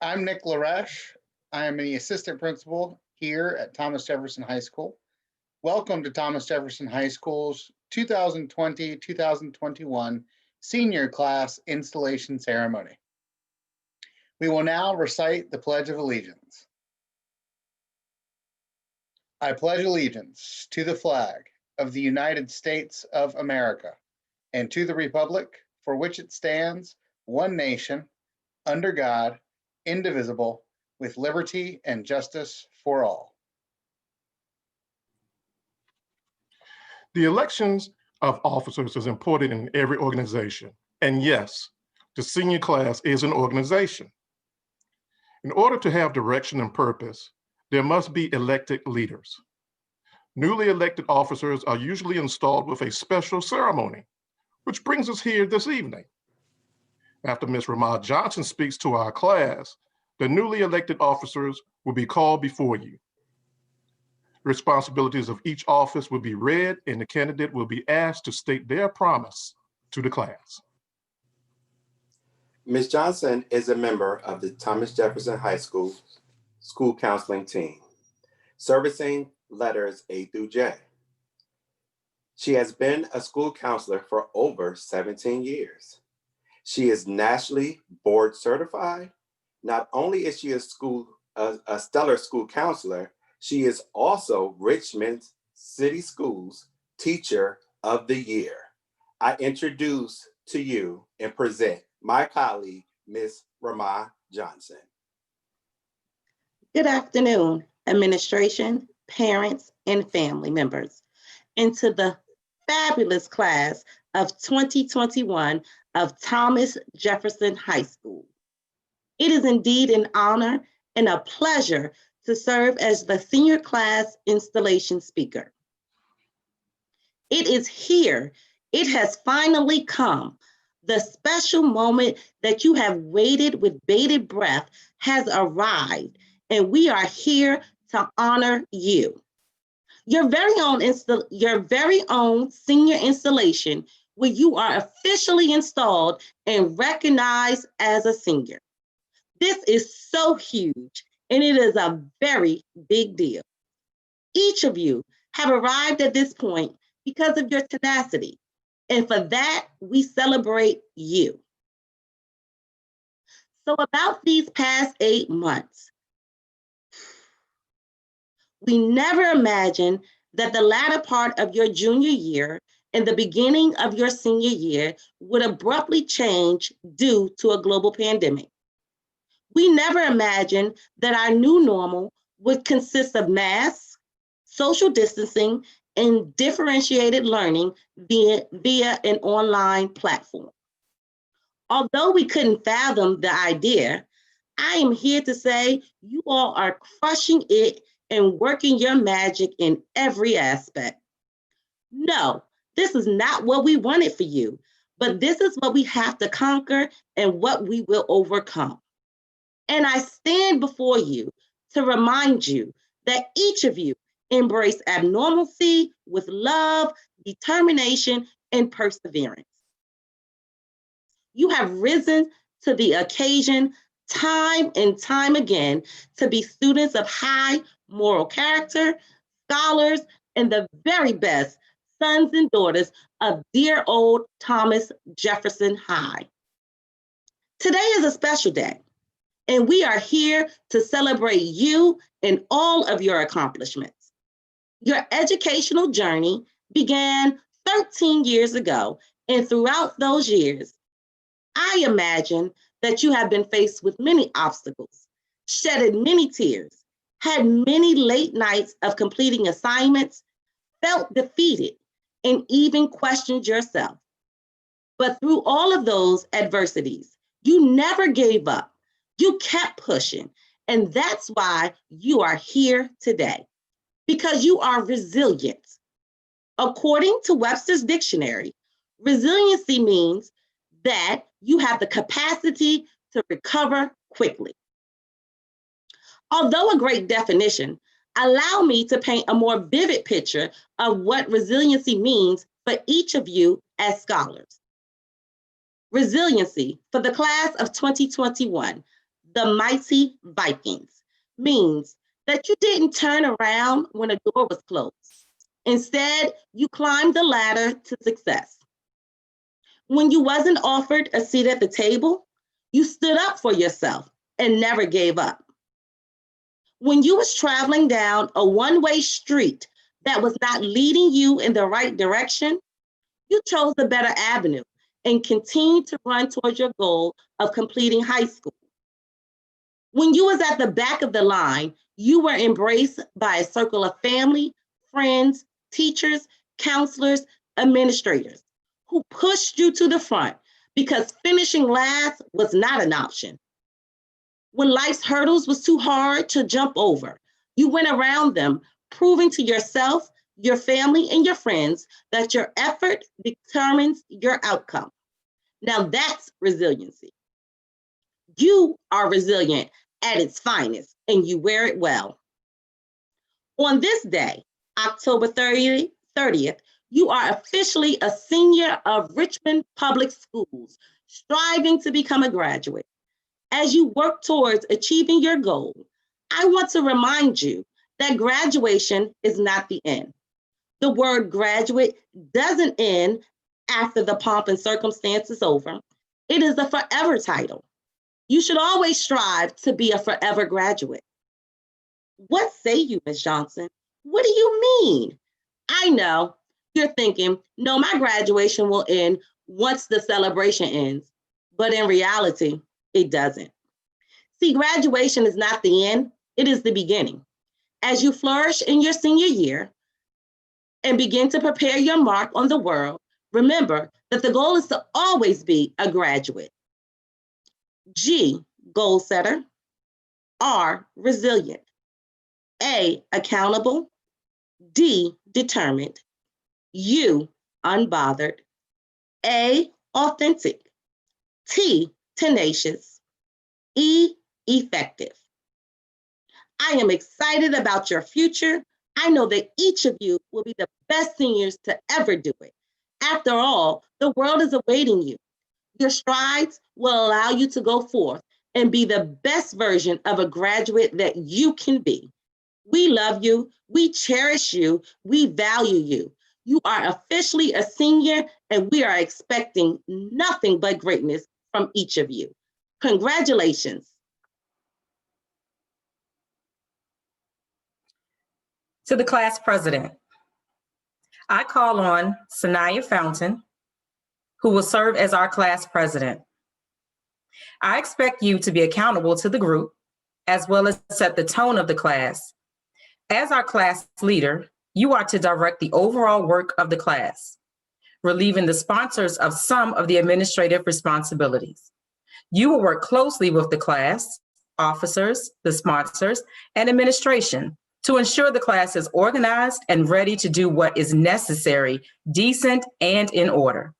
I'm Nick Laresh. I am the assistant principal here at Thomas Jefferson High School. Welcome to Thomas Jefferson High School's 2020-2021 senior class installation ceremony. We will now recite the Pledge of Allegiance. I pledge allegiance to the flag of the United States of America and to the republic for which it stands, one nation, under God, indivisible, with liberty and justice for all. The elections of officers is important in every organization. And yes, the senior class is an organization. In order to have direction and purpose, there must be elected leaders. Newly elected officers are usually installed with a special ceremony, which brings us here this evening. After Ms. Ramah Johnson speaks to our class, the newly elected officers will be called before you. Responsibilities of each office will be read and the candidate will be asked to state their promise to the class. Ms. Johnson is a member of the Thomas Jefferson High School School Counseling Team, servicing letters A through J. She has been a school counselor for over 17 years. She is nationally board certified. Not only is she a stellar school counselor, she is also Richmond City Schools Teacher of the Year. I introduce to you and present my colleague, Ms. Ramah Johnson. Good afternoon, administration, parents, and family members, and to the fabulous class of 2021 of Thomas Jefferson High School. It is indeed an honor and a pleasure to serve as the senior class installation speaker. It is here, it has finally come. The special moment that you have waited with bated breath has arrived, and we are here to honor you. Your very own senior installation, where you are officially installed and recognized as a senior. This is so huge, and it is a very big deal. Each of you have arrived at this point because of your tenacity, and for that, we celebrate you. So about these past 8 months, we never imagined that the latter part of your junior year and the beginning of your senior year would abruptly change due to a global pandemic. We never imagined that our new normal would consist of masks, social distancing, and differentiated learning via an online platform. Although we couldn't fathom the idea, I am here to say you all are crushing it and working your magic in every aspect. No, this is not what we wanted for you, but this is what we have to conquer and what we will overcome. And I stand before you to remind you that each of you embrace abnormalcy with love, determination, and perseverance. You have risen to the occasion time and time again to be students of high moral character, scholars, and the very best sons and daughters of dear old Thomas Jefferson High. Today is a special day, and we are here to celebrate you and all of your accomplishments. Your educational journey began 13 years ago, and throughout those years, I imagine that you have been faced with many obstacles, shedded many tears, had many late nights of completing assignments, felt defeated, and even questioned yourself. But through all of those adversities, you never gave up. You kept pushing, and that's why you are here today, because you are resilient. According to Webster's Dictionary, resiliency means that you have the capacity to recover quickly. Although a great definition, allow me to paint a more vivid picture of what resiliency means for each of you as scholars. Resiliency for the class of 2021. the mighty Vikings, means that you didn't turn around when a door was closed. Instead, you climbed the ladder to success. When you wasn't offered a seat at the table, you stood up for yourself and never gave up. When you was traveling down a one-way street that was not leading you in the right direction, you chose a better avenue and continued to run towards your goal of completing high school. When you was at the back of the line, you were embraced by a circle of family, friends, teachers, counselors, administrators who pushed you to the front because finishing last was not an option. When life's hurdles was too hard to jump over, you went around them, proving to yourself, your family, and your friends that your effort determines your outcome. Now that's resiliency. You are resilient at its finest, and you wear it well. On this day, October 30th, you are officially a senior of Richmond Public Schools, striving to become a graduate. As you work towards achieving your goal, I want to remind you that graduation is not the end. The word graduate doesn't end after the pomp and circumstance is over. It is a forever title. You should always strive to be a forever graduate. What say you, Ms. Johnson? What do you mean? I know you're thinking, no, my graduation will end once the celebration ends. But in reality, it doesn't. See, graduation is not the end, it is the beginning. As you flourish in your senior year and begin to prepare your mark on the world, remember that the goal is to always be a graduate. G, goal setter. R, resilient. A, accountable. D, determined. U, unbothered. A, authentic. T, tenacious. E, effective. I am excited about your future. I know that each of you will be the best seniors to ever do it. After all, the world is awaiting you. Your strides will allow you to go forth and be the best version of a graduate that you can be. We love you, we cherish you, we value you. You are officially a senior, and we are expecting nothing but greatness from each of you. Congratulations. To the class president, I call on Sanaya Fountain, who will serve as our class president. I expect you to be accountable to the group, as well as set the tone of the class. As our class leader, you are to direct the overall work of the class, relieving the sponsors of some of the administrative responsibilities. You will work closely with the class, officers, the sponsors, and administration to ensure the class is organized and ready to do what is necessary, decent, and in order.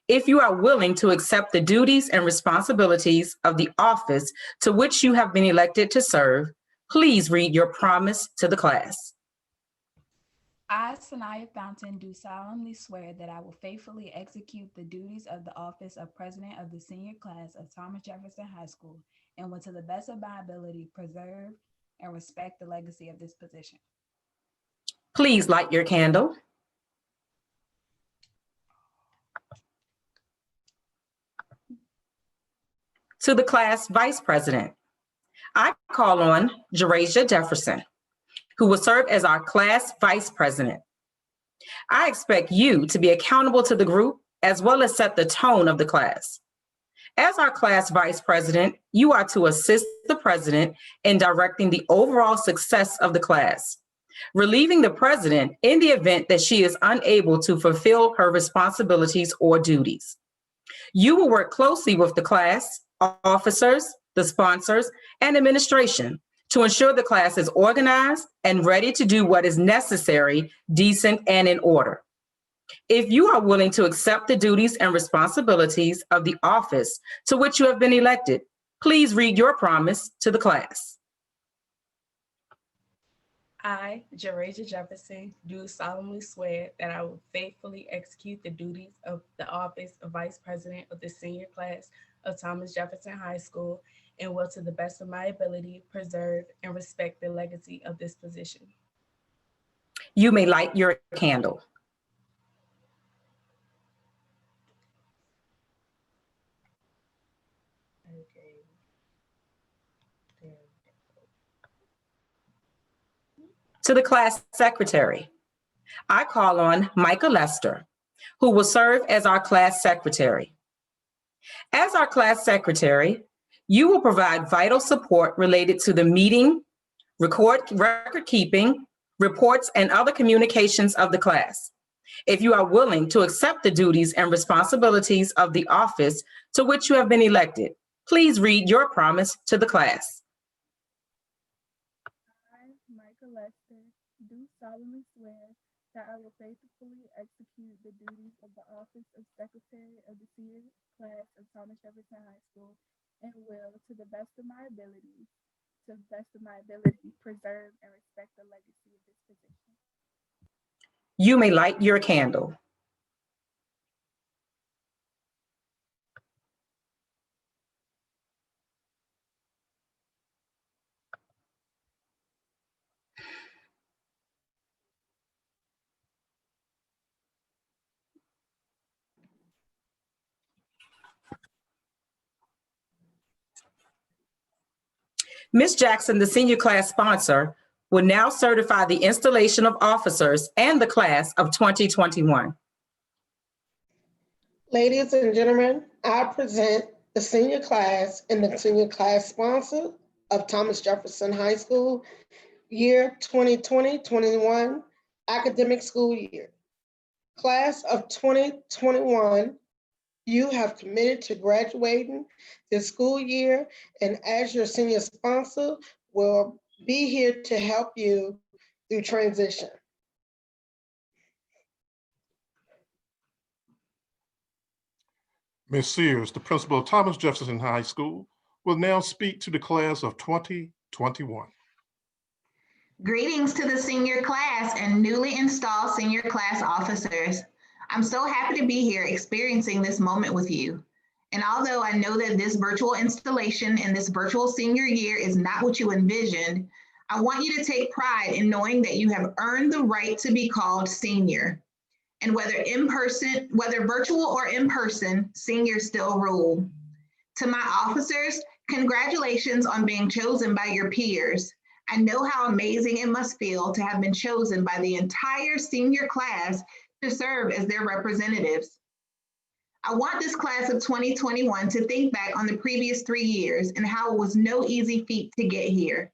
If you are willing to accept the duties and responsibilities of the office to which you have been elected to serve, please read your promise to the class. I, Sanaya Fountain, do solemnly swear that I will faithfully execute the duties of the office of President of the Senior Class of Thomas Jefferson High School and will, to the best of my ability, preserve and respect the legacy of this position. Please light your candle. To the class vice president, I call on Jerasia Jefferson, who will serve as our class vice president. I expect you to be accountable to the group, as well as set the tone of the class. As our class vice president, you are to assist the president in directing the overall success of the class, relieving the president in the event that she is unable to fulfill her responsibilities or duties. You will work closely with the class, officers, the sponsors, and administration to ensure the class is organized and ready to do what is necessary, decent, and in order. If you are willing to accept the duties and responsibilities of the office to which you have been elected, please read your promise to the class. I, Jerasia Jefferson, do solemnly swear that I will faithfully execute the duties of the office of Vice President of the Senior Class of Thomas Jefferson High School and will, to the best of my ability, preserve and respect the legacy of this position. You may light your candle. To the class secretary, I call on Micah Lester, who will serve as our class secretary. As our class secretary, you will provide vital support related to the meeting, record keeping, reports, and other communications of the class. If you are willing to accept the duties and responsibilities of the office to which you have been elected, please read your promise to the class. I, Micah Lester, do solemnly swear that I will faithfully execute the duties of the office of Secretary of the Senior Class of Thomas Jefferson High School and will, to the best of my ability, preserve and respect the legacy of this position. You may light your candle. Ms. Jackson, the senior class sponsor, will now certify the installation of officers and the class of 2021. Ladies and gentlemen, I present the senior class and the senior class sponsor of Thomas Jefferson High School, year 2020-21 academic school year. Class of 2021, you have committed to graduating this school year, and as your senior sponsor, will be here to help you through transition. Ms. Sears, the principal of Thomas Jefferson High School, will now speak to the class of 2021. Greetings to the senior class and newly installed senior class officers. I'm so happy to be here experiencing this moment with you. And although I know that this virtual installation and this virtual senior year is not what you envisioned, I want you to take pride in knowing that you have earned the right to be called senior. And whether virtual or in person, seniors still rule. To my officers, congratulations on being chosen by your peers. I know how amazing it must feel to have been chosen by the entire senior class to serve as their representatives. I want this class of 2021 to think back on the previous 3 years and how it was no easy feat to get here.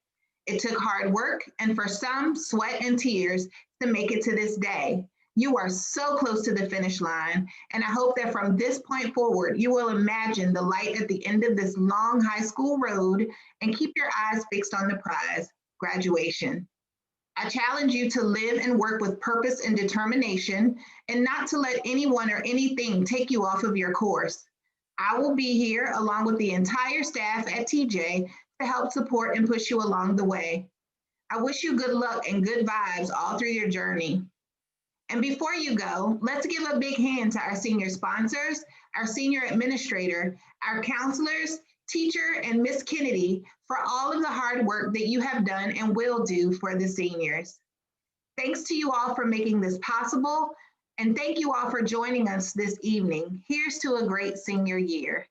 It took hard work and for some, sweat and tears to make it to this day. You are so close to the finish line, and I hope that from this point forward, you will imagine the light at the end of this long high school road and keep your eyes fixed on the prize, graduation. I challenge you to live and work with purpose and determination and not to let anyone or anything take you off of your course. I will be here along with the entire staff at TJ to help support and push you along the way. I wish you good luck and good vibes all through your journey. And before you go, let's give a big hand to our senior sponsors, our senior administrator, our counselors, teacher, and Miss Kennedy for all of the hard work that you have done and will do for the seniors. Thanks to you all for making this possible, and thank you all for joining us this evening. Here's to a great senior year.